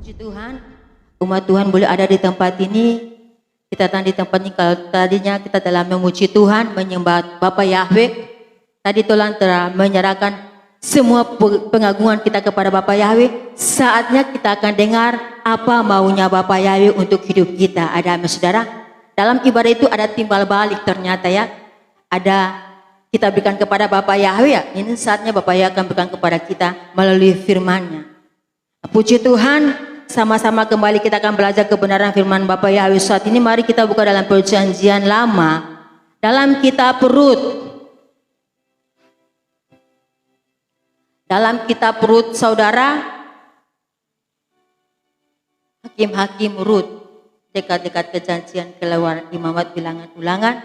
Puji Tuhan, umat Tuhan boleh ada di tempat ini. Kita tadi di tempat ini, kalau tadinya kita dalam memuji Tuhan, menyembah Bapa Yahweh. Tadi Tuhan telah menyerahkan semua pengagungan kita kepada Bapa Yahweh. Saatnya kita akan dengar apa maunya Bapa Yahweh untuk hidup kita. Ada saudara, dalam ibadah itu ada timbal balik ternyata ya. Ada kita berikan kepada Bapa Yahweh ya. Ini saatnya Bapa Yahweh akan berikan kepada kita melalui firman-Nya. Puji Tuhan, sama-sama kembali kita akan belajar kebenaran firman Bapa Yahweh. Saat ini mari kita buka dalam Perjanjian Lama, dalam kitab Rut. Dalam kitab Rut, saudara, Hakim-Hakim Rut, dekat-dekat Perjanjian Keluaran, Imamat, Bilangan, Ulangan,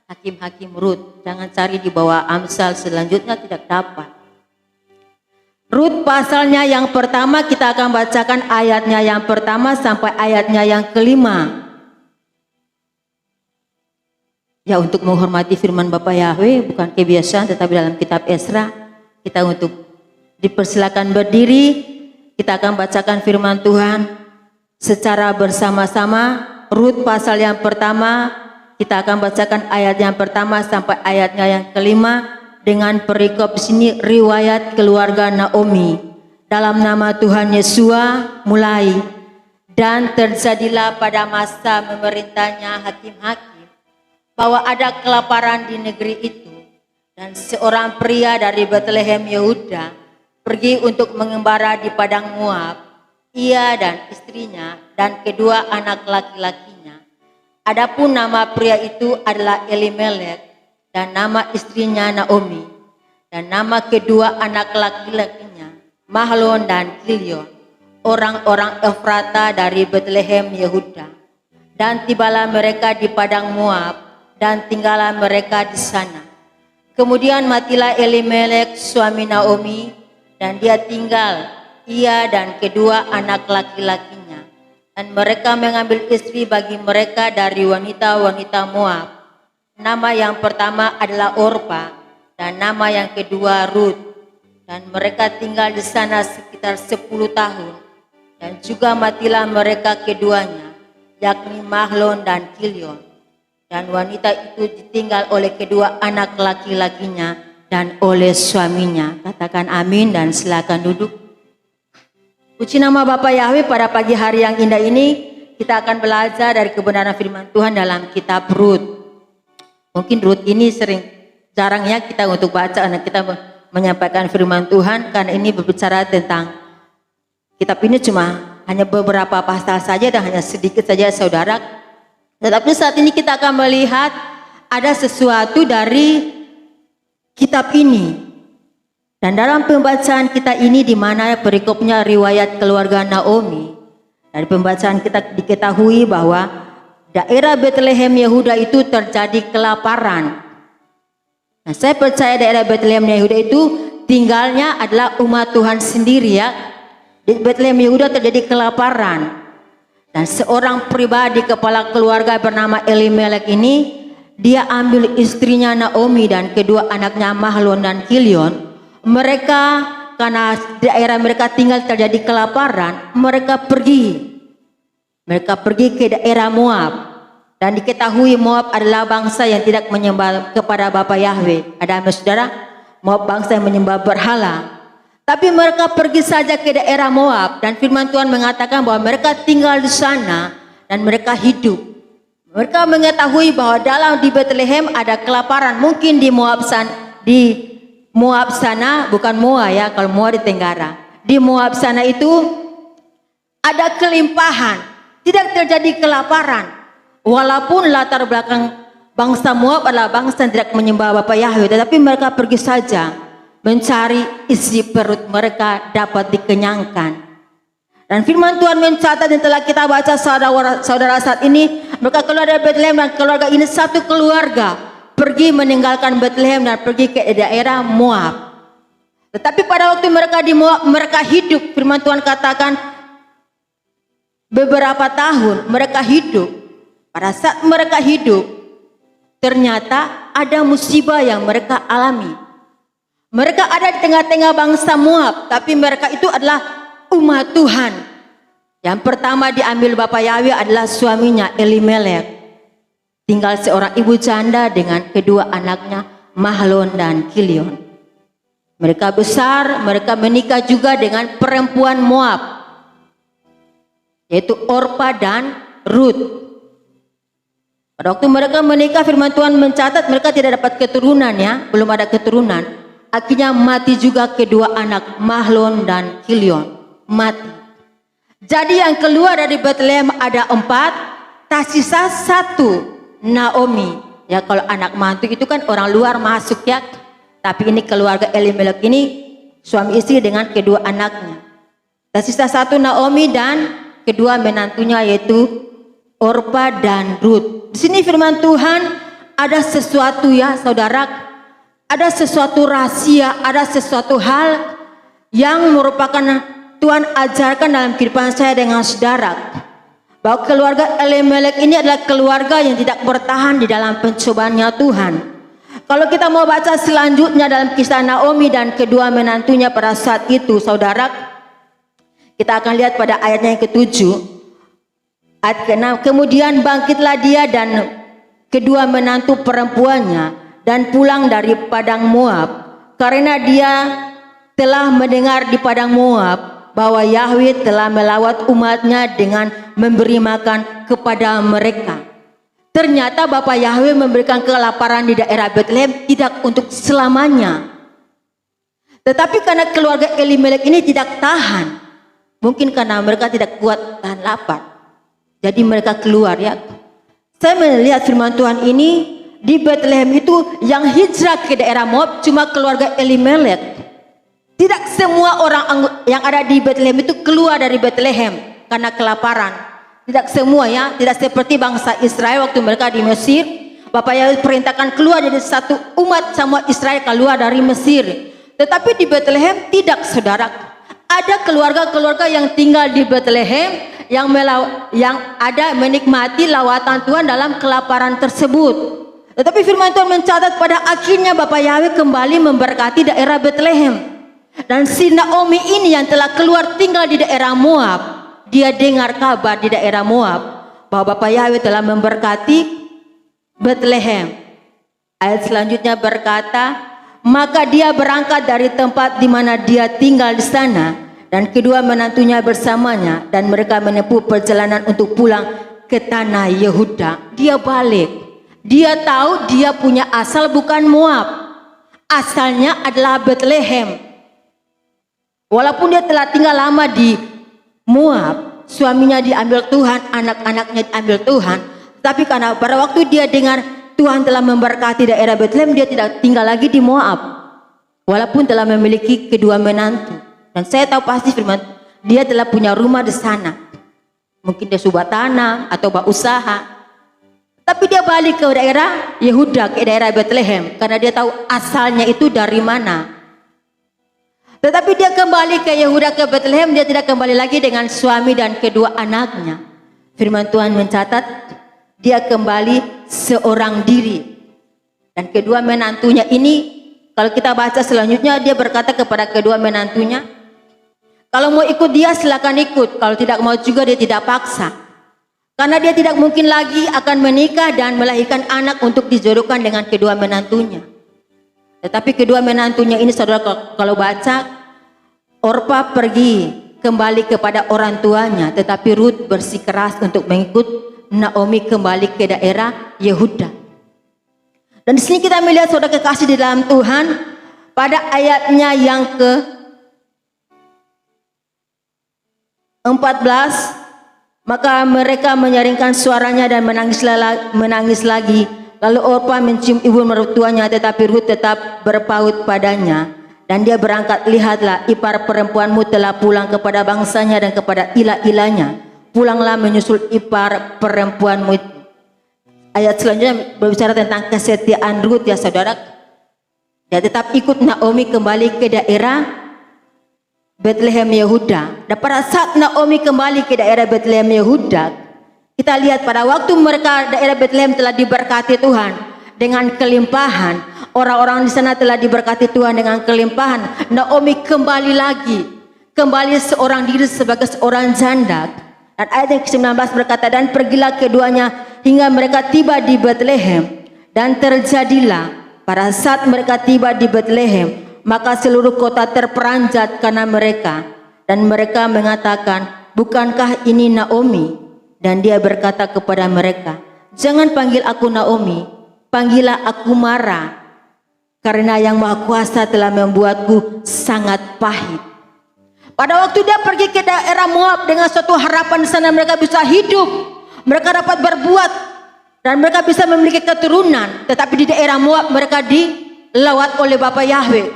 Hakim-Hakim Rut. Jangan cari di bawah Amsal, selanjutnya tidak dapat. Rut pasalnya yang pertama, kita akan bacakan ayatnya yang pertama sampai ayatnya yang kelima. Ya, untuk menghormati firman Bapa Yahweh, bukan kebiasaan, tetapi dalam kitab Esra, kita untuk dipersilakan berdiri. Kita akan bacakan firman Tuhan secara bersama-sama. Rut pasal yang pertama, kita akan bacakan ayat yang pertama sampai ayatnya yang kelima. Dengan perikop sini riwayat keluarga Naomi. Dalam nama Tuhan Yesua mulai. Dan terjadilah pada masa memerintahnya hakim-hakim bahwa ada kelaparan di negeri itu. Dan seorang pria dari Bethlehem Yehuda pergi untuk mengembara di padang Moab. Ia dan istrinya dan kedua anak laki-lakinya. Adapun nama pria itu adalah Elimelek dan nama istrinya Naomi, dan nama kedua anak laki-lakinya Mahlon dan Kilion, orang-orang Efrata dari Bethlehem Yehuda. Dan tibalah mereka di padang Moab, dan tinggallah mereka di sana. Kemudian matilah Elimelek suami Naomi, dan dia tinggal, ia dan kedua anak laki-lakinya. Dan mereka mengambil istri bagi mereka dari wanita-wanita Moab. Nama yang pertama adalah Orpa dan nama yang kedua Rut. Dan mereka tinggal di sana sekitar 10 tahun. Dan juga matilah mereka keduanya, yakni Mahlon dan Kilion. Dan wanita itu ditinggal oleh kedua anak laki-lakinya dan oleh suaminya. Katakan amin dan silakan duduk. Puji nama Bapa Yahweh, pada pagi hari yang indah ini kita akan belajar dari kebenaran firman Tuhan dalam kitab Rut. Mungkin Rut ini jarangnya kita untuk baca, karena kita menyampaikan firman Tuhan, karena ini berbicara tentang kitab ini cuma hanya beberapa pasal saja dan hanya sedikit saja saudara. Tetapi saat ini kita akan melihat ada sesuatu dari kitab ini. Dan dalam pembacaan kita ini di mana perikopnya riwayat keluarga Naomi. Dari pembacaan kita diketahui bahwa daerah Bethlehem Yehuda itu terjadi kelaparan. Nah, saya percaya daerah Bethlehem Yehuda itu tinggalnya adalah umat Tuhan sendiri ya. Di Bethlehem Yehuda terjadi kelaparan. Dan seorang pribadi kepala keluarga bernama Elimelek ini, dia ambil istrinya Naomi dan kedua anaknya Mahlon dan Kilion. Mereka, karena daerah mereka tinggal terjadi kelaparan, mereka pergi ke daerah Moab. Dan diketahui Moab adalah bangsa yang tidak menyembah kepada Bapa Yahweh. Ada saudara? Moab bangsa yang menyembah berhala. Tapi mereka pergi saja ke daerah Moab. Dan firman Tuhan mengatakan bahwa mereka tinggal di sana dan mereka hidup. Mereka mengetahui bahwa di Bethlehem ada kelaparan. Mungkin di Moab sana, bukan Moab ya, kalau Moab di Tenggara. Di Moab sana itu ada kelimpahan. Tidak terjadi kelaparan. Walaupun latar belakang bangsa Moab adalah bangsa yang tidak menyembah Bapa Yahweh, tetapi mereka pergi saja mencari isi perut mereka dapat dikenyangkan. Dan firman Tuhan mencatat yang telah kita baca saudara saat ini, mereka keluar dari Bethlehem dan keluarga ini satu keluarga pergi meninggalkan Bethlehem dan pergi ke daerah Moab. Tetapi pada waktu mereka di Moab, mereka hidup. Firman Tuhan katakan beberapa tahun mereka hidup. Pada saat mereka hidup, ternyata ada musibah yang mereka alami. Mereka ada di tengah-tengah bangsa Moab, tapi mereka itu adalah umat Tuhan. Yang pertama diambil Bapak Yahweh adalah suaminya Elimelek. Tinggal seorang ibu janda dengan kedua anaknya Mahlon dan Kilion. Mereka besar, mereka menikah juga dengan perempuan Moab, yaitu Orpa dan Rut. Pada waktu mereka menikah, firman Tuhan mencatat mereka tidak dapat keturunan, ya, belum ada keturunan. Akhirnya mati juga kedua anak Mahlon dan Kilion, mati. Jadi yang keluar dari Bethlehem ada 4, tersisa 1, Naomi. Ya, kalau anak mantu itu kan orang luar masuk, ya. Tapi ini keluarga Elimelek ini suami istri dengan kedua anaknya. Tersisa 1 Naomi dan kedua menantunya yaitu Orpa dan Rut. Di sini firman Tuhan ada sesuatu, ya saudara, ada sesuatu rahasia, ada sesuatu hal yang merupakan Tuhan ajarkan dalam kehidupan saya dengan saudara, bahwa keluarga Elimelek ini adalah keluarga yang tidak bertahan di dalam pencobaannya Tuhan. Kalau kita mau baca selanjutnya dalam kisah Naomi dan kedua menantunya pada saat itu, saudara, kita akan lihat pada ayatnya yang ke-7, ayat ke-6. Kemudian bangkitlah dia dan kedua menantu perempuannya dan pulang dari padang Moab, karena dia telah mendengar di padang Moab bahwa Yahweh telah melawat umatnya dengan memberi makan kepada mereka. Ternyata Bapak Yahweh memberikan kelaparan di daerah Bethlehem tidak untuk selamanya. Tetapi karena keluarga Elimelek ini tidak tahan, mungkin karena mereka tidak kuat tahan lapar, jadi mereka keluar, ya. Saya melihat firman Tuhan ini di Bethlehem itu yang hijrah ke daerah Moab cuma keluarga Elimelek. Tidak semua orang yang ada di Bethlehem itu keluar dari Bethlehem karena kelaparan. Tidak semua, ya. Tidak seperti bangsa Israel waktu mereka di Mesir. Bapak Yahweh perintahkan keluar jadi satu umat, semua Israel keluar dari Mesir. Tetapi di Bethlehem tidak, saudara. Ada keluarga-keluarga yang tinggal di Bethlehem yang ada menikmati lawatan Tuhan dalam kelaparan tersebut. Tetapi firman Tuhan mencatat pada akhirnya Bapak Yahweh kembali memberkati daerah Bethlehem. Dan si Naomi ini yang telah keluar tinggal di daerah Moab, dia dengar kabar di daerah Moab bahwa Bapak Yahweh telah memberkati Bethlehem. Ayat selanjutnya berkata, maka dia berangkat dari tempat di mana dia tinggal di sana dan kedua menantunya bersamanya, dan mereka menempuh perjalanan untuk pulang ke tanah Yehuda. Dia balik. Dia tahu dia punya asal bukan Moab. Asalnya adalah Bethlehem. Walaupun dia telah tinggal lama di Moab, suaminya diambil Tuhan, anak-anaknya diambil Tuhan, tapi karena pada waktu dia dengar Tuhan telah memberkati daerah Bethlehem, dia tidak tinggal lagi di Moab. Walaupun telah memiliki kedua menantu. Dan saya tahu pasti firman, dia telah punya rumah di sana. Mungkin dia subah tanam atau berusaha. Tapi dia balik ke daerah Yehuda, ke daerah Bethlehem, karena dia tahu asalnya itu dari mana. Tetapi dia kembali ke Yehuda, ke Bethlehem, dia tidak kembali lagi dengan suami dan kedua anaknya. Firman Tuhan mencatat, dia kembali seorang diri. Dan kedua menantunya ini, kalau kita baca selanjutnya, dia berkata kepada kedua menantunya, kalau mau ikut dia silakan ikut, kalau tidak mau juga dia tidak paksa. Karena dia tidak mungkin lagi akan menikah dan melahirkan anak untuk dijodohkan dengan kedua menantunya. Tetapi kedua menantunya ini, saudara, kalau baca, Orpa pergi kembali kepada orang tuanya, tetapi Rut bersikeras untuk mengikut Naomi kembali ke daerah Yehuda. Dan di sini kita melihat, saudara kekasih di dalam Tuhan, pada ayatnya yang ke-14, maka mereka menyaringkan suaranya dan menangis lagi. Lalu Orpa mencium ibu mertuanya, tetapi Rut tetap berpaut padanya. Dan dia berangkat, lihatlah ipar perempuanmu telah pulang kepada bangsanya dan kepada ilah-ilahnya. Pulanglah menyusul ipar perempuanmu. Ayat selanjutnya berbicara tentang kesetiaan Rut, ya saudara. Dia tetap ikut Naomi kembali ke daerah Bethlehem Yehuda. Dan pada saat Naomi kembali ke daerah Bethlehem Yehuda, kita lihat pada waktu mereka daerah Bethlehem telah diberkati Tuhan dengan kelimpahan. Orang-orang di sana telah diberkati Tuhan dengan kelimpahan. Naomi kembali lagi, kembali seorang diri sebagai seorang janda. Dan ayat yang ke-19 berkata, dan pergilah keduanya hingga mereka tiba di Betlehem. Dan terjadilah pada saat mereka tiba di Betlehem, maka seluruh kota terperanjat karena mereka. Dan mereka mengatakan, bukankah ini Naomi? Dan dia berkata kepada mereka, jangan panggil aku Naomi, panggillah aku Mara, karena yang Maha Kuasa telah membuatku sangat pahit. Pada waktu dia pergi ke daerah Moab dengan suatu harapan di sana mereka bisa hidup, mereka dapat berbuat, dan mereka bisa memiliki keturunan. Tetapi di daerah Moab mereka dilawat oleh Bapa Yahweh.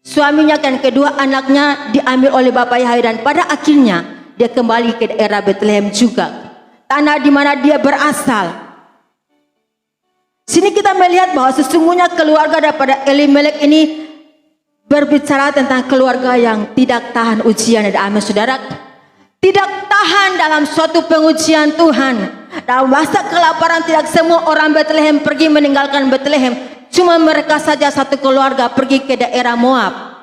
Suaminya dan kedua anaknya diambil oleh Bapa Yahweh, dan pada akhirnya dia kembali ke daerah Bethlehem juga, tanah di mana dia berasal. Sini kita melihat bahwa sesungguhnya keluarga daripada Elimelek ini berbicara tentang keluarga yang tidak tahan ujian. Dan amin saudara, tidak tahan dalam suatu pengujian Tuhan. Dalam masa kelaparan tidak semua orang Bethlehem pergi meninggalkan Bethlehem, cuma mereka saja satu keluarga pergi ke daerah Moab.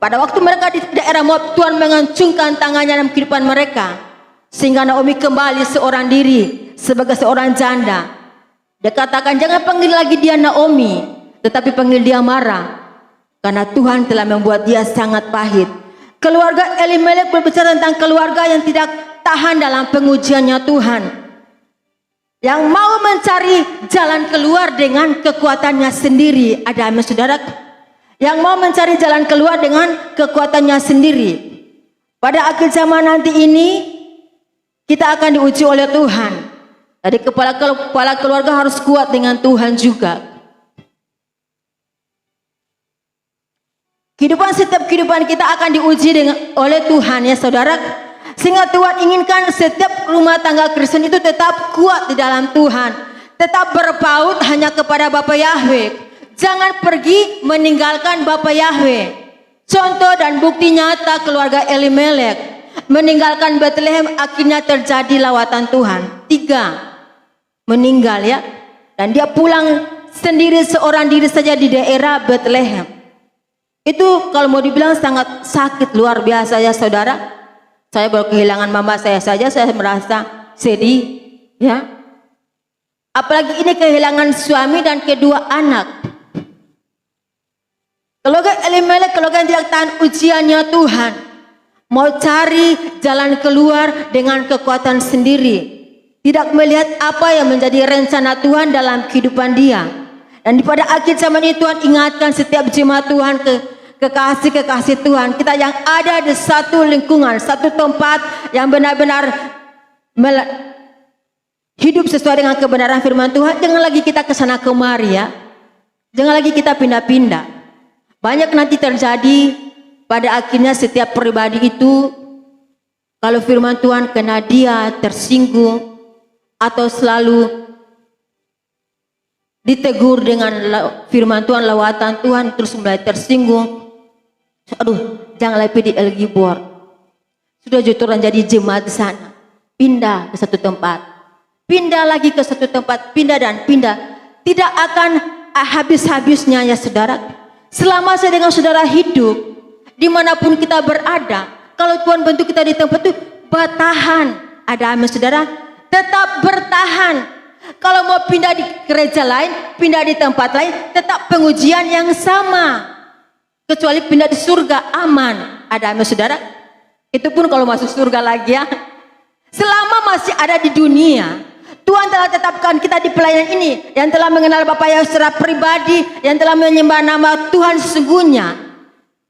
Pada waktu mereka di daerah Moab, Tuhan mengacungkan tangannya dalam kehidupan mereka, sehingga Naomi kembali seorang diri sebagai seorang janda. Dia katakan, jangan panggil lagi dia Naomi, tetapi panggil dia Mara, karena Tuhan telah membuat dia sangat pahit. Keluarga Elimelek berbicara tentang keluarga yang tidak tahan dalam pengujiannya Tuhan, yang mau mencari jalan keluar dengan kekuatannya sendiri. Ada amin saudara, yang mau mencari jalan keluar dengan kekuatannya sendiri. Pada akhir zaman nanti ini kita akan diuji oleh Tuhan. Jadi kepala keluarga harus kuat dengan Tuhan juga. Setiap kehidupan kita akan diuji oleh Tuhan ya saudara. Sehingga Tuhan inginkan setiap rumah tangga Kristen itu tetap kuat di dalam Tuhan, tetap berpaut hanya kepada Bapa Yahweh. Jangan pergi meninggalkan Bapa Yahweh. Contoh dan bukti nyata keluarga Elimelek meninggalkan Bethlehem, akhirnya terjadi lawatan Tuhan. 3, meninggal ya, dan dia pulang sendiri seorang diri saja di daerah Bethlehem. Itu kalau mau dibilang sangat sakit luar biasa ya saudara. Saya baru kehilangan mama saya saja saya merasa sedih ya, apalagi ini kehilangan suami dan kedua anak. Keluarga Elimelek keluarga yang tidak tahan ujiannya Tuhan, mau cari jalan keluar dengan kekuatan sendiri, tidak melihat apa yang menjadi rencana Tuhan dalam kehidupan dia. Dan pada akhir zaman ini Tuhan ingatkan setiap jemaat Tuhan, kekasih-kekasih Tuhan, kita yang ada di satu lingkungan, satu tempat yang benar-benar hidup sesuai dengan kebenaran firman Tuhan. Jangan lagi kita kesana kemari ya, jangan lagi kita pindah-pindah. Banyak nanti terjadi pada akhirnya setiap pribadi itu, kalau firman Tuhan kena dia tersinggung atau selalu ditegur dengan firman Tuhan, lawatan Tuhan, terus mulai tersinggung. Aduh, jangan lagi di El Gibor. Sudah juturan jadi jemaat di sana, pindah ke satu tempat, pindah lagi ke satu tempat, pindah dan pindah. Tidak akan habis-habisnya ya saudara. Selama saya dengan saudara hidup, dimanapun kita berada, kalau Tuhan bentuk kita di tempat itu, bertahan. Ada amin saudara, tetap bertahan. Kalau mau pindah di gereja lain, pindah di tempat lain, tetap pengujian yang sama. Kecuali pindah di surga, aman. Ada amin saudara. Itu pun kalau masuk surga lagi ya. Selama masih ada di dunia, Tuhan telah tetapkan kita di pelayanan ini, yang telah mengenal Bapa Yahweh secara pribadi, yang telah menyembah nama Tuhan sesungguhnya.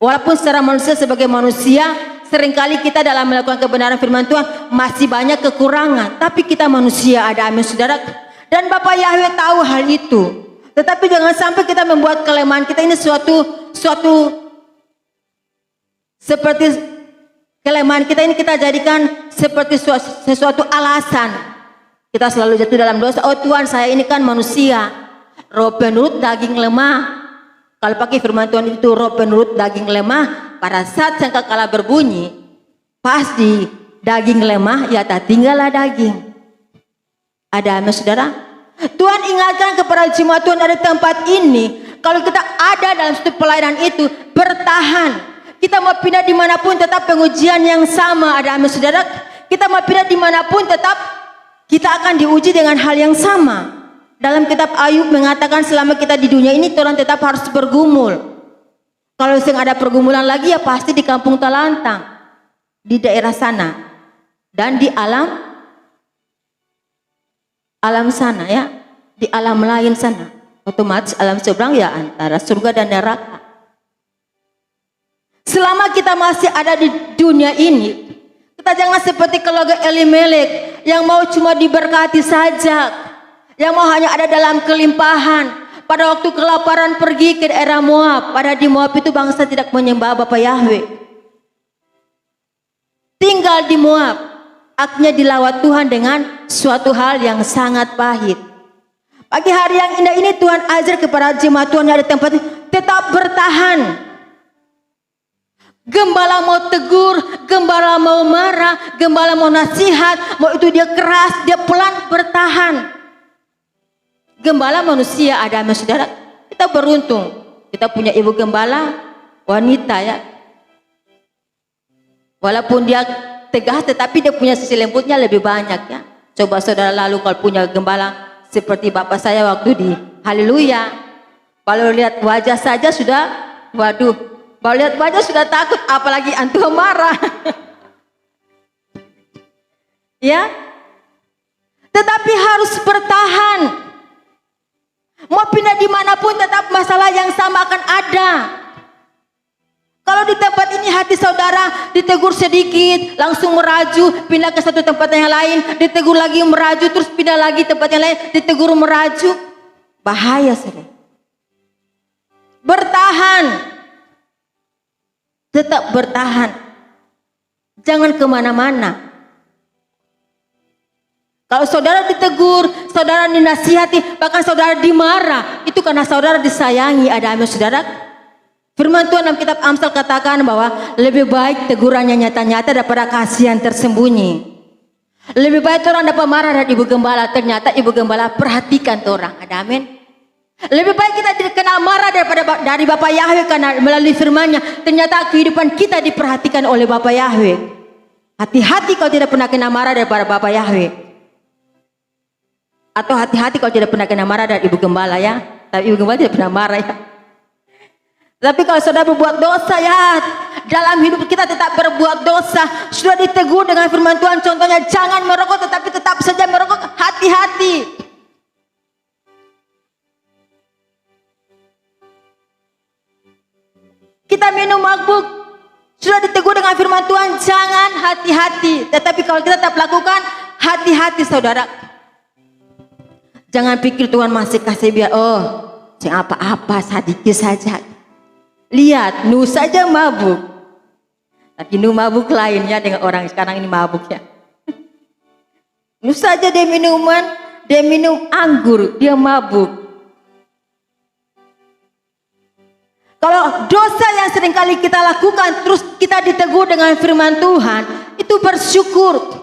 Walaupun secara manusia, sebagai manusia, seringkali kita dalam melakukan kebenaran firman Tuhan masih banyak kekurangan, tapi kita manusia. Ada amin saudara. Dan Bapa Yahweh tahu hal itu. Tetapi jangan sampai kita membuat kelemahan kita ini seperti kelemahan kita ini kita jadikan seperti sesuatu alasan. Kita selalu jatuh dalam dosa. Oh Tuhan, saya ini kan manusia, roh penurut daging lemah. Kalau pakai firman Tuhan itu roh penurut daging lemah, pada saat sangkakala berbunyi, pasti daging lemah ya tak tinggallah daging. Ada amin saudara. Tuhan ingatkan kepada jemaat Tuhan ada tempat ini, kalau kita ada dalam satu pelayanan itu, bertahan. Kita mau pindah dimanapun tetap pengujian yang sama. Ada amin saudara. Kita mau pindah dimanapun tetap kita akan diuji dengan hal yang sama. Dalam kitab Ayub mengatakan selama kita di dunia ini orang tetap harus bergumul. Kalau ada pergumulan lagi ya pasti di kampung Talantang, di daerah sana, dan di alam sana ya, di alam lain sana. Otomatis alam seberang ya antara surga dan neraka. Selama kita masih ada di dunia ini, kita jangan seperti keluarga Elimelek yang mau cuma diberkati saja, yang mau hanya ada dalam kelimpahan. Pada waktu kelaparan pergi ke daerah Moab, pada di Moab itu bangsa tidak menyembah Bapa Yahweh. Tinggal di Moab, akhirnya dilawat Tuhan dengan suatu hal yang sangat pahit. Pagi hari yang indah ini Tuhan ajar kepada jemaat Tuhan yang ada di tempat ini, tetap bertahan. Gembala mau tegur, gembala mau marah, gembala mau nasihat, mau itu dia keras, dia pelan, bertahan. Gembala manusia ada amin saudara. Kita beruntung, kita punya ibu gembala wanita ya. Walaupun dia tegas tetapi dia punya sisi lembutnya lebih banyak ya. Coba saudara lalu kalau punya gembala seperti bapak saya waktu di Haleluya, kalau lihat wajah saja sudah, waduh, kalau lihat wajah sudah takut, apalagi antum marah. Ya, tetapi harus bertahan. Mau pindah dimanapun tetap masalah yang sama akan ada. Kalau di tempat ini hati saudara ditegur sedikit, langsung meraju, pindah ke satu tempat yang lain, ditegur lagi meraju, terus pindah lagi tempat yang lain, ditegur meraju. Bahaya saudara. Bertahan. Tetap bertahan. Jangan kemana-mana. Kalau saudara ditegur, saudara dinasihati, bahkan saudara dimarah, itu karena saudara disayangi. Ada amin saudara. Firman Tuhan dalam kitab Amsal katakan bahwa lebih baik tegurannya nyata-nyata daripada kasihan tersembunyi. Lebih baik orang dapat marah dari ibu gembala, ternyata ibu gembala perhatikan orang. Ada amin. Lebih baik kita dikenal marah dari Bapa Yahweh karena melalui firman-Nya ternyata kehidupan kita diperhatikan oleh Bapa Yahweh. Hati-hati kalau tidak pernah kena marah daripada Bapa Yahweh. Atau hati-hati kalau tidak pernah kena marah dari ibu gembala ya. Tapi ibu gembala tidak pernah marah ya. Tapi kalau saudara berbuat dosa ya, dalam hidup kita tetap berbuat dosa, sudah ditegur dengan firman Tuhan, contohnya jangan merokok tetapi tetap saja merokok, hati-hati. Kita minum mabuk, sudah ditegur dengan firman Tuhan, jangan, hati-hati. Tetapi kalau kita tetap lakukan, hati-hati saudara. Jangan pikir Tuhan masih kasih biar, oh, jangan apa-apa, sedikit saja. Lihat, Nu saja mabuk. Tapi Nu mabuk lainnya dengan orang sekarang ini mabuk ya. Nu saja dia minuman, dia minum anggur, dia mabuk. Kalau dosa yang seringkali kita lakukan, terus kita ditegur dengan firman Tuhan, itu bersyukur.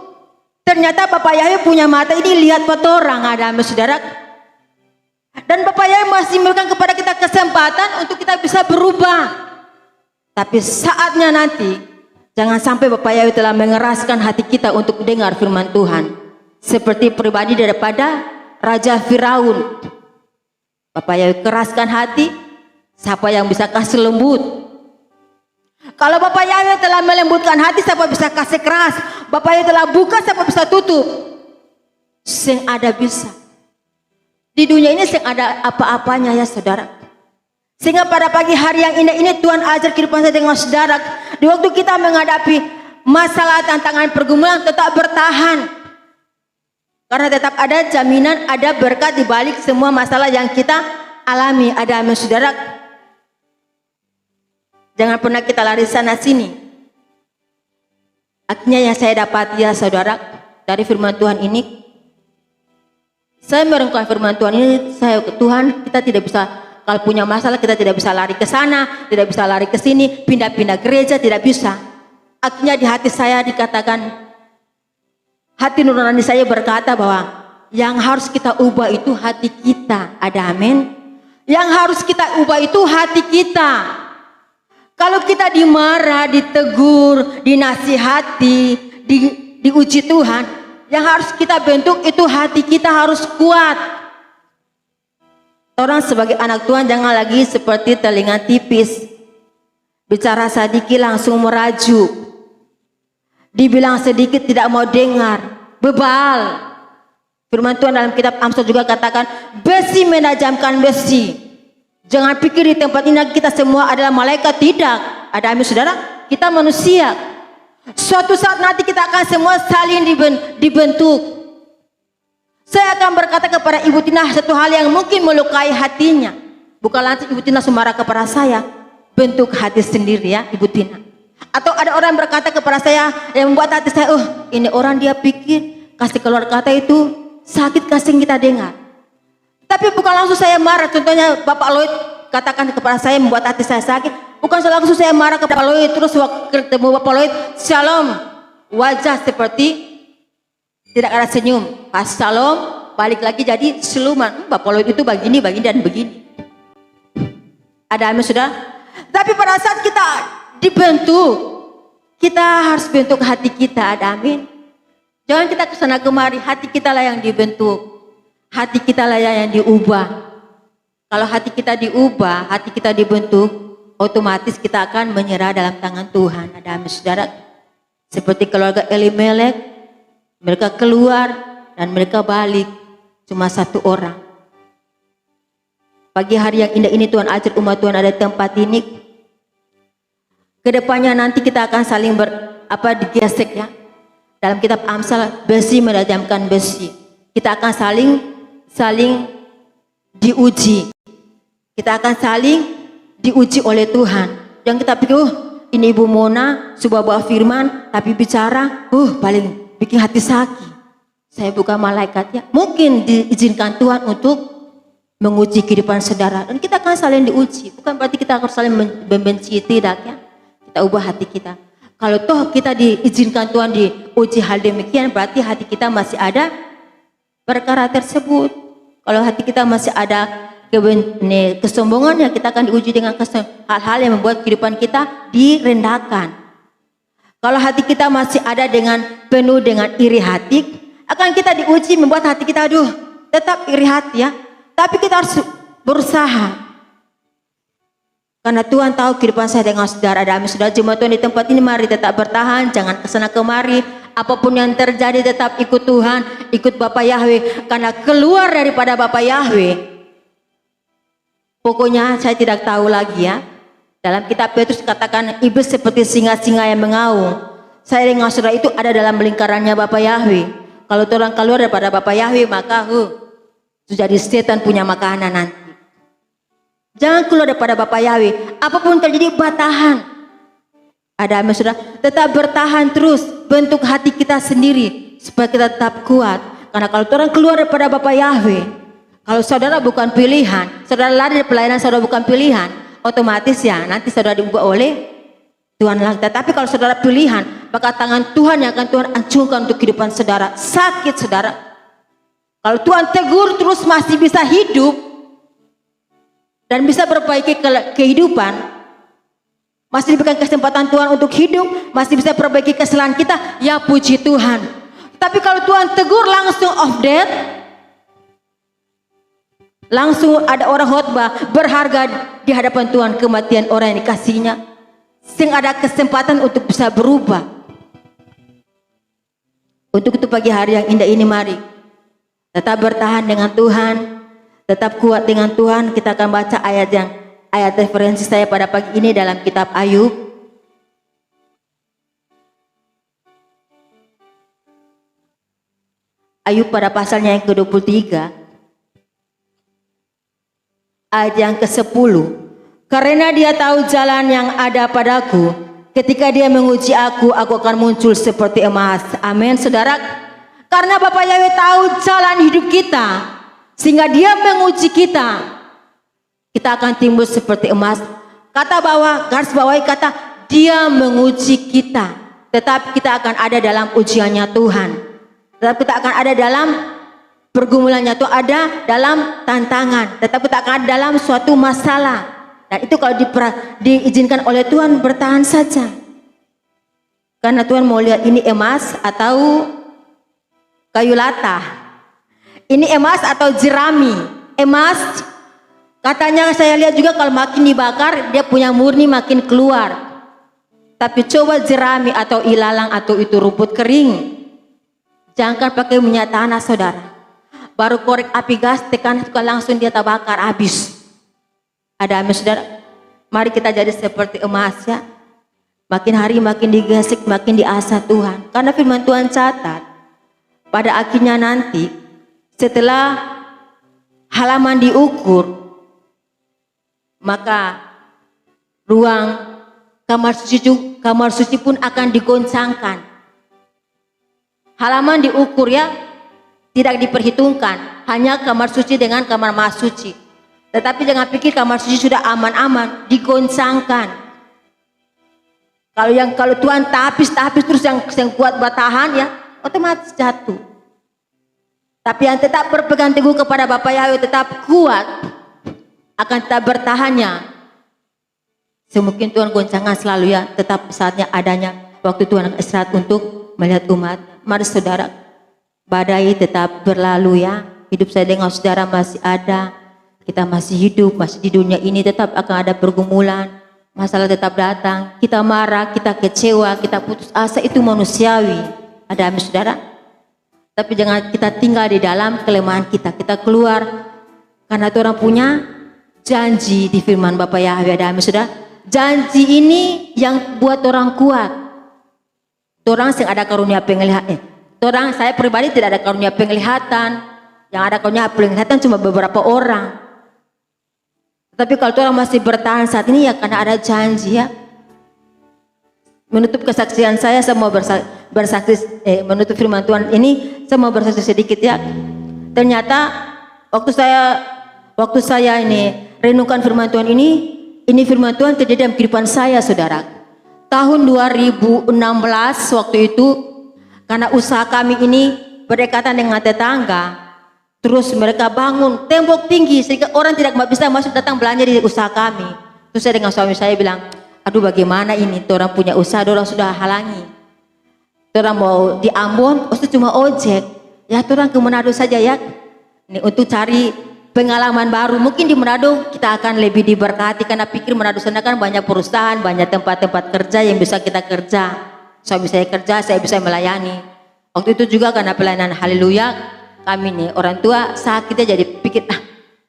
Ternyata Bapak Yahweh punya mata ini lihat orang, ada saudara. Dan Bapak Yahweh masih memberikan kepada kita kesempatan untuk kita bisa berubah. Tapi saatnya nanti, jangan sampai Bapak Yahweh telah mengeraskan hati kita untuk dengar firman Tuhan. Seperti pribadi daripada Raja Firaun. Bapak Yahweh keraskan hati, siapa yang bisa kasih lembut? Kalau Bapak Yahweh telah melembutkan hati, siapa bisa kasih keras? Bapak Yahweh telah buka, siapa bisa tutup? Sing ada bisa. Di dunia ini sing ada apa-apanya ya saudara. Sehingga pada pagi hari yang indah ini Tuhan ajar kehidupan saya dengan saudara. Di waktu kita menghadapi masalah, tantangan, pergumulan, tetap bertahan. Karena tetap ada jaminan, ada berkat di balik semua masalah yang kita alami. Ada amin saudara. Jangan pernah kita lari sana sini. Akhirnya yang saya dapat ya saudara dari firman Tuhan ini, saya merenungkan firman Tuhan ini, Tuhan kita tidak bisa, kalau punya masalah kita tidak bisa lari ke sana, tidak bisa lari ke sini, pindah-pindah gereja, tidak bisa. Akhirnya di hati saya dikatakan, hati nurani saya berkata bahwa yang harus kita ubah itu hati kita. Ada amin. Yang harus kita ubah itu hati kita. Kalau kita dimarah, ditegur, dinasihati, diuji Tuhan, yang harus kita bentuk itu hati kita harus kuat. Orang sebagai anak Tuhan jangan lagi seperti telinga tipis. Bicara sedikit langsung merajuk. Dibilang sedikit tidak mau dengar. Bebal. Firman Tuhan dalam kitab Amsal juga katakan, besi menajamkan besi. Jangan pikir di tempat ini kita semua adalah malaikat. Tidak. Ada amin saudara? Kita manusia. Suatu saat nanti kita akan semua saling dibentuk. Saya akan berkata kepada Ibu Tina satu hal yang mungkin melukai hatinya. Bukan lantas Ibu Tina marah kepada saya. Bentuk hati sendiri ya Ibu Tina. Atau ada orang berkata kepada saya yang membuat hati saya, oh ini orang dia pikir kasih keluar kata itu sakit kasih kita dengar. Tapi bukan langsung saya marah. Contohnya Bapak Lloyd katakan kepada saya membuat hati saya sakit. Bukan langsung saya marah kepada Bapak Lloyd. Terus waktu ketemu Bapak Lloyd, shalom. Wajah seperti tidak ada senyum. Pas shalom, balik lagi jadi siluman. Bapak Lloyd itu begini, dan begini. Ada amin sudah? Tapi pada saat kita dibentuk, kita harus bentuk hati kita. Ada amin. Jangan kita kesana kemari. Hati kita lah yang dibentuk. Hati kita lah yang diubah. Kalau hati kita diubah, hati kita dibentuk, otomatis kita akan menyerah dalam tangan Tuhan. Ada amin saudara. Seperti keluarga Elimelek, mereka keluar dan mereka balik. Cuma satu orang. Pagi hari yang indah ini Tuhan ajar umat Tuhan ada di tempat ini. Kedepannya nanti kita akan saling digesek ya. Dalam kitab Amsal, besi menajamkan besi. Kita akan saling diuji. Kita akan saling diuji oleh Tuhan. Jangan kita pikir, ini Ibu Mona sebuah bawa firman, tapi bicara, paling bikin hati sakit. Saya bukan malaikat ya. Mungkin diizinkan Tuhan untuk menguji kehidupan saudara. Dan kita akan saling diuji. Bukan berarti kita harus saling membenci, tidak ya. Kita ubah hati kita. Kalau toh kita diizinkan Tuhan diuji hal demikian, berarti hati kita masih ada perkara tersebut. Kalau hati kita masih ada kesombongan, ya kita akan diuji dengan hal-hal yang membuat kehidupan kita direndahkan. Kalau hati kita masih ada penuh dengan iri hati, akan kita diuji membuat hati kita tetap iri hati ya. Tapi kita harus berusaha. Karena Tuhan tahu kehidupan saya dengan saudara. Dan saudara jemaat Tuhan di tempat ini, mari tetap bertahan, jangan kesana kemari. Apapun yang terjadi tetap ikut Tuhan, ikut Bapak Yahweh. Karena keluar daripada Bapak Yahweh, pokoknya saya tidak tahu lagi ya. Dalam kitab Petrus katakan iblis seperti singa-singa yang mengaum. Saya dengan saudara itu ada dalam lingkarannya Bapak Yahweh. Kalau orang keluar daripada Bapak Yahweh, maka jadi setan punya makanan nanti. Jangan keluar daripada Bapak Yahweh. Apapun terjadi bertahan. Ada amin saudara. Tetap bertahan terus. Bentuk hati kita sendiri supaya kita tetap kuat. Karena kalau orang keluar daripada Bapak Yahweh, kalau saudara bukan pilihan, saudara lari dari pelayanan saudara bukan pilihan, otomatis ya nanti saudara diubah oleh Tuhan lagi. Tapi kalau saudara pilihan, maka tangan Tuhan yang akan Tuhan ancurkan untuk kehidupan saudara. Sakit saudara. Kalau Tuhan tegur terus masih bisa hidup dan bisa perbaiki kehidupan, masih diberikan kesempatan Tuhan untuk hidup, masih bisa perbaiki kesalahan kita, ya puji Tuhan. Tapi kalau Tuhan tegur langsung off dead, langsung ada orang khotbah berharga di hadapan Tuhan, kematian orang yang dikasihnya, sehingga ada kesempatan untuk bisa berubah. Untuk itu pagi hari yang indah ini, mari tetap bertahan dengan Tuhan, tetap kuat dengan Tuhan. Kita akan baca ayat referensi saya pada pagi ini dalam kitab Ayub. Ayub pada pasalnya yang ke-23. Ayat yang ke-10. Karena dia tahu jalan yang ada padaku, ketika dia menguji aku akan muncul seperti emas. Amin saudara. Karena Bapak Yahweh tahu jalan hidup kita, sehingga dia menguji kita, kita akan timbul seperti emas. Kata bawah, garis bawahi kata, dia menguji kita. Tetapi kita akan ada dalam ujiannya Tuhan. Tetapi kita akan ada dalam pergumulannya Tuhan, ada dalam tantangan. Tetapi kita akan ada dalam suatu masalah. Dan itu kalau diizinkan oleh Tuhan bertahan saja. Karena Tuhan mau lihat ini emas atau kayu latah. Ini emas atau jerami. Emas katanya saya lihat juga kalau makin dibakar dia punya murni makin keluar. Tapi coba jerami atau ilalang atau itu rumput kering. Jangan pakai minyak tanah saudara. Baru korek api gas tekan langsung dia terbakar habis. Ada amin saudara. Mari kita jadi seperti emas ya. Makin hari makin digesek, makin diasah Tuhan. Karena firman Tuhan catat, pada akhirnya nanti setelah halaman diukur, maka ruang kamar suci pun akan digoncangkan. Halaman diukur ya, tidak diperhitungkan. Hanya kamar suci dengan kamar maha suci. Tetapi jangan pikir kamar suci sudah aman-aman, digoncangkan. Kalau Tuhan tapis terus yang kuat bertahan ya, otomatis jatuh. Tapi yang tetap berpegang teguh kepada Bapa Yahweh tetap kuat, akan tetap bertahannya. Semungkin Tuhan goncangan selalu ya, tetap saatnya adanya waktu Tuhan akan istirahat untuk melihat umat. Mari saudara, badai tetap berlalu ya. Hidup saya dengan saudara masih ada. Kita masih hidup, masih di dunia ini tetap akan ada pergumulan. Masalah tetap datang. Kita marah, kita kecewa, kita putus asa, itu manusiawi. Ada amin saudara. Tapi jangan kita tinggal di dalam kelemahan kita. Kita keluar karena Tuhan punya janji di firman Bapa Yahweh. Ada amin saudara. Janji ini yang buat orang kuat. Orang yang ada karunia penglihatan. Orang saya pribadi tidak ada karunia penglihatan. Yang ada karunia penglihatan cuma beberapa orang. Tapi kalau orang masih bertahan saat ini ya karena ada janji ya. Menutup kesaksian saya mau bersaksi menutup firman Tuhan ini saya mau bersaksi sedikit ya. Ternyata waktu saya ini renungkan firman Tuhan ini firman Tuhan terjadi dalam kehidupan saya saudara. Tahun 2016 waktu itu karena usaha kami ini berdekatan dengan tetangga. Terus mereka bangun tembok tinggi sehingga orang tidak bisa masuk datang belanja di usaha kami. Terus saya dengan suami saya bilang, aduh bagaimana ini, orang punya usaha, orang sudah halangi. Orang mau di Ambon, cuma ojek. Ya orang ke Manado saja ya. Ini untuk cari pengalaman baru. Mungkin di Manado kita akan lebih diberkati karena pikir Manado sana kan banyak perusahaan, banyak tempat-tempat kerja yang bisa kita kerja. Suami saya kerja, saya bisa melayani. Waktu itu juga karena pelayanan haleluya. Kami nih orang tua sakitnya jadi pikir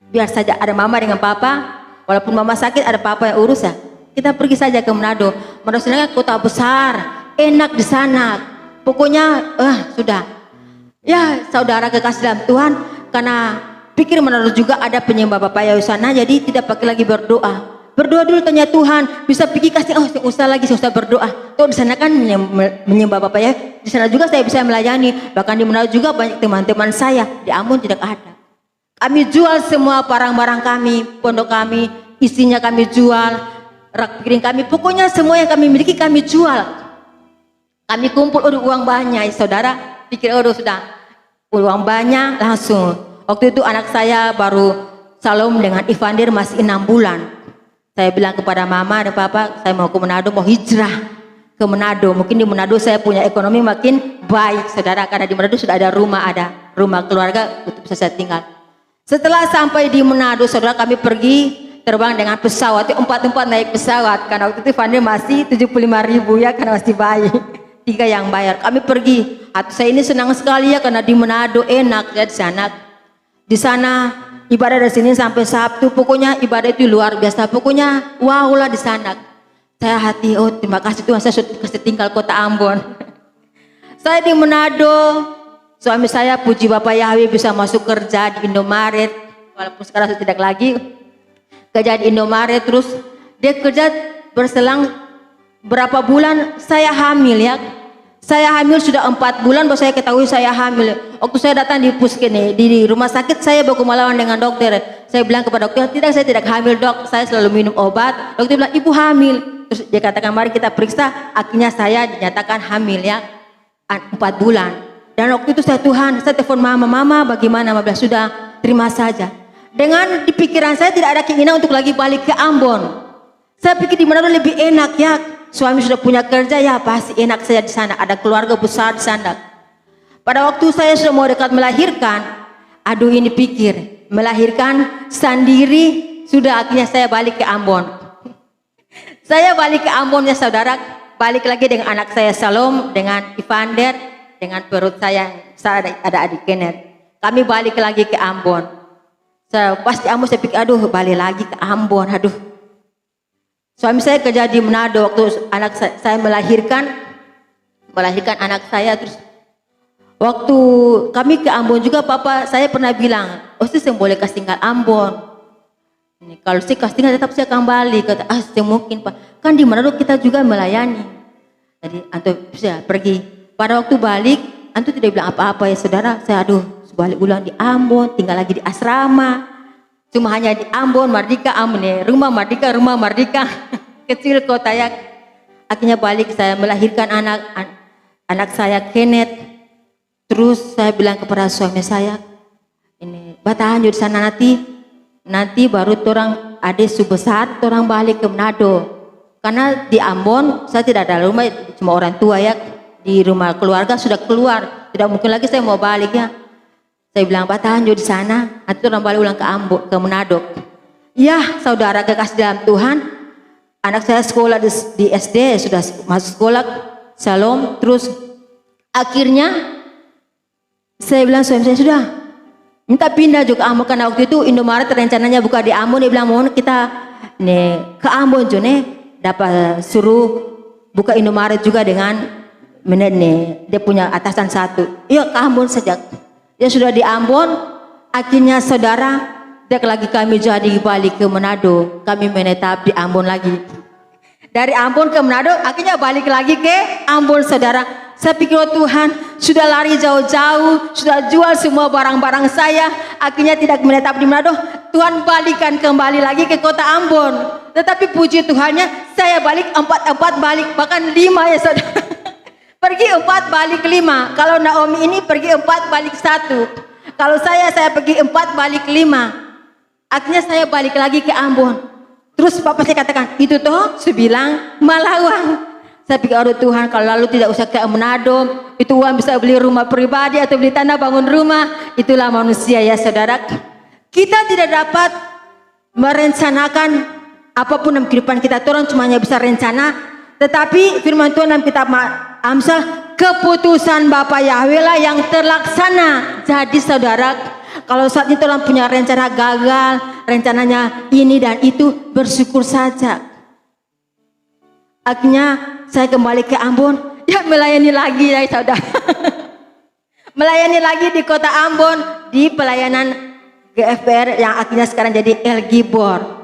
biar saja ada mama dengan papa, walaupun mama sakit ada papa yang urus ya. Kita pergi saja ke Manado. Manado sana kan kota besar, enak di sana. Pokoknya sudah. Ya saudara kekasih dalam Tuhan, karena pikir Manado juga ada penyembah Bapa Yahweh sana, jadi tidak pakai lagi berdoa. Berdoa dulu tanya Tuhan, bisa pergi kasih usah berdoa. Tuh di sana kan menyembah Bapa ya. Di sana juga saya bisa melayani. Bahkan di Manado juga banyak teman-teman saya. Di Ambon tidak ada. Kami jual semua barang-barang kami, pondok kami, isinya kami jual, rak piring kami, pokoknya semua yang kami miliki kami jual. Kami kumpul uang banyak, saudara. Pikir sudah uang banyak langsung. Waktu itu anak saya baru Salom dengan Ivander masih 6 bulan. Saya bilang kepada mama dan papa, saya mau ke Manado, mau hijrah ke Manado. Mungkin di Manado saya punya ekonomi makin baik, saudara. Karena di Manado sudah ada rumah keluarga untuk bisa saya tinggal. Setelah sampai di Manado, saudara, kami pergi terbang dengan pesawat. 4 tempat naik pesawat. Karena waktu itu Vander masih 75.000 ya, karena masih bayi. 3 yang bayar. Kami pergi. Saya ini senang sekali ya, karena di Manado enak ya di sana. Di sana ibadah dari sini sampai Sabtu, pokoknya ibadah itu luar biasa. Pokoknya wow lah di sana. Saya hati, terima kasih Tuhan, saya sudah kasih tinggal kota Ambon. Saya di Manado, suami saya puji Bapak Yahweh bisa masuk kerja di Indomaret. Walaupun sekarang sudah tidak lagi kerja di Indomaret. Terus dia kerja berselang berapa bulan saya hamil ya. Saya hamil sudah 4 bulan baru saya ketahui saya hamil. Waktu saya datang di puskesmas di rumah sakit, saya baku melawan dengan dokter. Saya bilang kepada dokter, tidak, saya tidak hamil dok, saya selalu minum obat. Dokter bilang ibu hamil. Terus dia katakan mari kita periksa. Akhirnya saya dinyatakan hamil ya 4 bulan. Dan waktu itu saya Tuhan, saya telepon mama bagaimana? Mama bilang sudah, terima saja. Dengan di pikiran saya tidak ada keinginan untuk lagi balik ke Ambon. Saya pikir di Manado lebih enak ya. Suami sudah punya kerja ya, pasti enak saya di sana. Ada keluarga besar di sana. Pada waktu saya sudah mau dekat melahirkan, aduh ini pikir, melahirkan sendiri, sudah akhirnya saya balik ke Ambon. Saya balik ke Ambon ya saudara, balik lagi dengan anak saya Salom, dengan Ivander, dengan perut saya ada adik Kenneth. Kami balik lagi ke Ambon. Pas di Ambon saya pikir, aduh balik lagi ke Ambon, aduh. Suami saya kerja di Manado waktu anak saya melahirkan anak saya. Terus waktu kami ke Ambon juga, papa saya pernah bilang, saya boleh kasih tinggal Ambon. Ini, kalau saya kasih tinggal tetap saya akan balik. Kata, saya mungkin Pak, kan di Manado kita juga melayani. Jadi antum bisa pergi. Pada waktu balik, antum tidak bilang apa-apa ya saudara. Saya balik ulang di Ambon, tinggal lagi di asrama. Cuma hanya di Ambon, Mardika, Ambon ya. Rumah Mardika. Kecil kota ya. Akhirnya balik, saya melahirkan anak saya Kenneth. Terus saya bilang kepada suami saya, ini batahan di sana nanti baru orang adik subesar orang balik ke Manado. Karena di Ambon saya tidak ada rumah, cuma orang tua ya. Di rumah keluarga sudah keluar, tidak mungkin lagi saya mau balik ya. Saya bilang batahan di sana, nanti orang balik ulang ke Ambon, ke Manado. Ya saudara kekasih dalam Tuhan, anak saya sekolah di SD, sudah masuk sekolah Salom. Terus akhirnya saya bilang suami saya sudah minta pindah juga Ambon, karena waktu itu Indomaret rencananya buka di Ambon. Dia bilang mohon kita ke Ambon Jone dapat suruh buka Indomaret juga dengan dia punya atasan satu. Iya ke Ambon saja. Ya sudah di Ambon, akhirnya saudara, lagi kami jadi balik ke Manado. Kami menetap di Ambon lagi. Dari Ambon ke Manado, akhirnya balik lagi ke Ambon saudara. Saya pikir, oh Tuhan, sudah lari jauh-jauh, sudah jual semua barang-barang saya, akhirnya tidak menetap di Manado. Tuhan balikan kembali lagi ke kota Ambon. Tetapi puji Tuhannya, saya balik 4 balik, bahkan 5 ya saudara. Pergi 4 balik 5. Kalau Naomi ini pergi 4 balik 1. Kalau saya pergi 4 balik 5. Akhirnya saya balik lagi ke Ambon. Terus bapak saya katakan, itu toh sebilang Malawang. Saya pikir, aduh Tuhan, kalau lalu tidak usah ke Manado, itu uang bisa beli rumah pribadi atau beli tanah bangun rumah. Itulah manusia ya saudara. Kita tidak dapat merencanakan apapun dalam kehidupan kita. Orang cuma bisa rencana. Tetapi firman Tuhan dalam kitab Amsal, keputusan Bapa Yahweh lah yang terlaksana. Jadi saudara, kalau saat itu orang punya rencana gagal, rencananya ini dan itu, bersyukur saja. Akhirnya saya kembali ke Ambon, ya melayani lagi ya saudara. Melayani lagi di kota Ambon, di pelayanan GFPR yang akhirnya sekarang jadi El Gibor.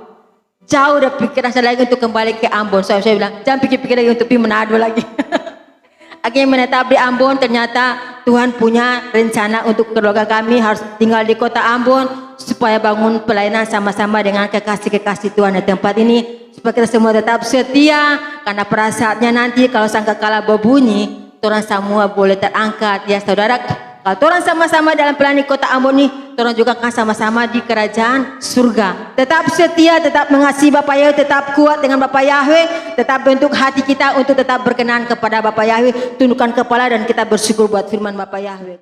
Jauh udah pikiran saya lagi untuk kembali ke Ambon. Saya bilang, jangan pikir-pikir lagi untuk pergi Manado lagi. Akhirnya menetap di Ambon, ternyata Tuhan punya rencana untuk keluarga kami harus tinggal di kota Ambon supaya bangun pelayanan sama-sama dengan kekasih-kekasih Tuhan di tempat ini, supaya kita semua tetap setia, karena pada saatnya nanti kalau sangkakala berbunyi, orang semua boleh terangkat ya saudara. Kalau orang sama-sama dalam pelayanan kota Ambon ini, orang juga akan sama-sama di kerajaan surga. Tetap setia, tetap mengasihi Bapak Yahweh, tetap kuat dengan Bapak Yahweh, tetap bentuk hati kita untuk tetap berkenan kepada Bapak Yahweh, tundukkan kepala dan kita bersyukur buat firman Bapak Yahweh.